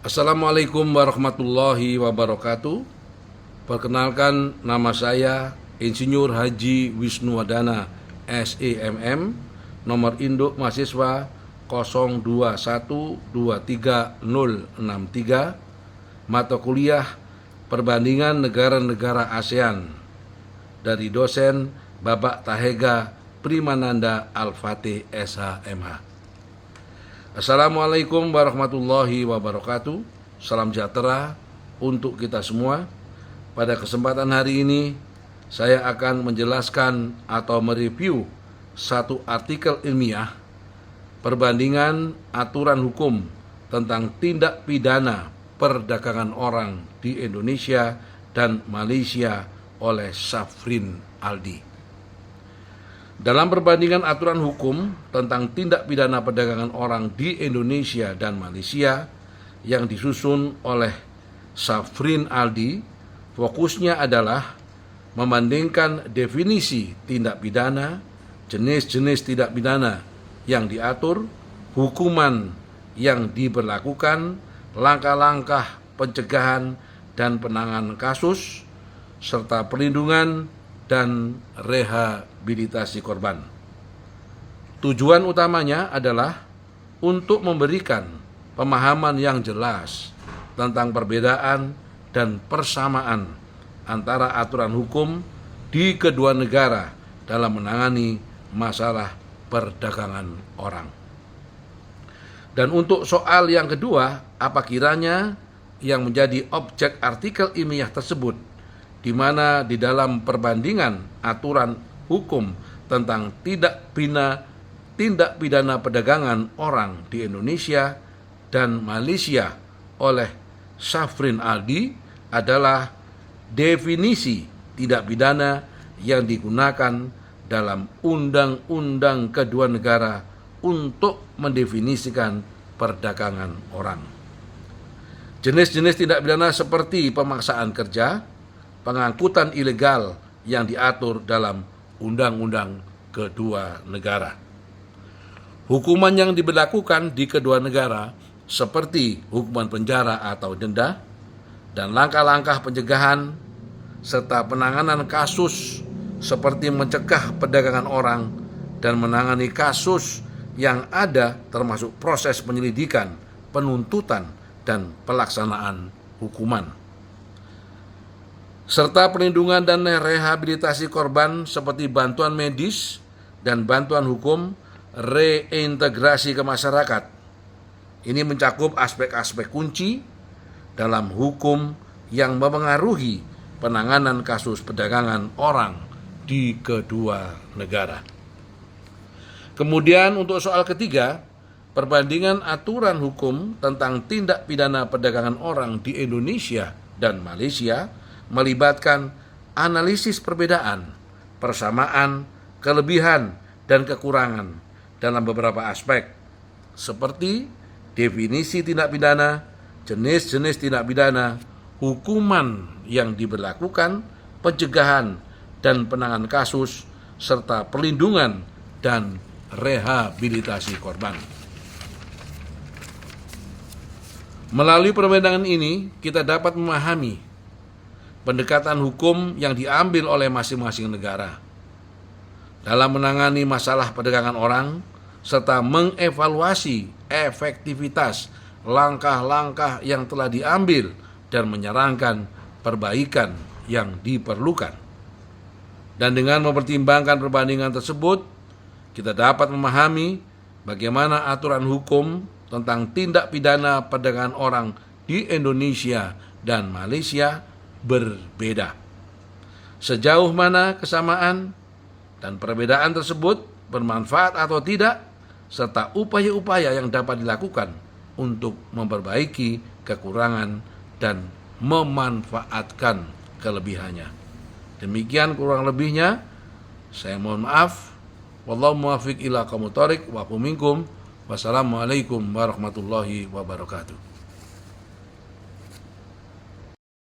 Assalamualaikum warahmatullahi wabarakatuh. Perkenalkan, nama saya Insinyur Haji Wisnuwardana SEMM, nomor induk mahasiswa 02123063, mata kuliah Perbandingan Negara-Negara ASEAN, dari dosen Bapak Tahega Primananda Al-Fatih SHMH. Assalamualaikum warahmatullahi wabarakatuh. Salam sejahtera untuk kita semua. Pada kesempatan hari ini saya akan menjelaskan atau mereview satu artikel ilmiah perbandingan aturan hukum tentang tindak pidana perdagangan orang di Indonesia dan Malaysia oleh Safrin Aldi. Dalam perbandingan aturan hukum tentang tindak pidana perdagangan orang di Indonesia dan Malaysia yang disusun oleh Safrin Aldi, fokusnya adalah membandingkan definisi tindak pidana, jenis-jenis tindak pidana yang diatur, hukuman yang diberlakukan, langkah-langkah pencegahan dan penanganan kasus, serta perlindungan dan rehabilitasi korban. Tujuan utamanya adalah untuk memberikan pemahaman yang jelas tentang perbedaan dan persamaan antara aturan hukum di kedua negara dalam menangani masalah perdagangan orang. Dan untuk soal yang kedua, apa kiranya yang menjadi objek artikel ilmiah tersebut, di mana di dalam perbandingan aturan hukum tentang tindak pidana perdagangan orang di Indonesia dan Malaysia oleh Safrin Aldi adalah definisi tindak pidana yang digunakan dalam undang-undang kedua negara untuk mendefinisikan perdagangan orang. Jenis-jenis tindak pidana seperti pemaksaan kerja, pengangkutan ilegal yang diatur dalam undang-undang kedua negara. Hukuman yang diberlakukan di kedua negara seperti hukuman penjara atau denda, dan langkah-langkah pencegahan serta penanganan kasus seperti mencegah perdagangan orang dan menangani kasus yang ada, termasuk proses penyelidikan, penuntutan, dan pelaksanaan hukuman, serta perlindungan dan rehabilitasi korban seperti bantuan medis dan bantuan hukum, reintegrasi ke masyarakat. Ini mencakup aspek-aspek kunci dalam hukum yang mempengaruhi penanganan kasus perdagangan orang di kedua negara. Kemudian untuk soal ketiga, perbandingan aturan hukum tentang tindak pidana perdagangan orang di Indonesia dan Malaysia melibatkan analisis perbedaan, persamaan, kelebihan, dan kekurangan dalam beberapa aspek, seperti definisi tindak pidana, jenis-jenis tindak pidana, hukuman yang diberlakukan, pencegahan dan penanganan kasus, serta perlindungan dan rehabilitasi korban. Melalui perbandingan ini, kita dapat memahami pendekatan hukum yang diambil oleh masing-masing negara dalam menangani masalah perdagangan orang, serta mengevaluasi efektivitas langkah-langkah yang telah diambil dan menyarankan perbaikan yang diperlukan. Dan dengan mempertimbangkan perbandingan tersebut, kita dapat memahami bagaimana aturan hukum tentang tindak pidana perdagangan orang di Indonesia dan Malaysia berbeda. Sejauh mana kesamaan dan perbedaan tersebut bermanfaat atau tidak, serta upaya-upaya yang dapat dilakukan untuk memperbaiki kekurangan dan memanfaatkan kelebihannya. Demikian kurang lebihnya. Saya mohon maaf. Wallahu muwaffiq ila aqwamit thoriq wa minkum. Wassalamualaikum warahmatullahi wabarakatuh.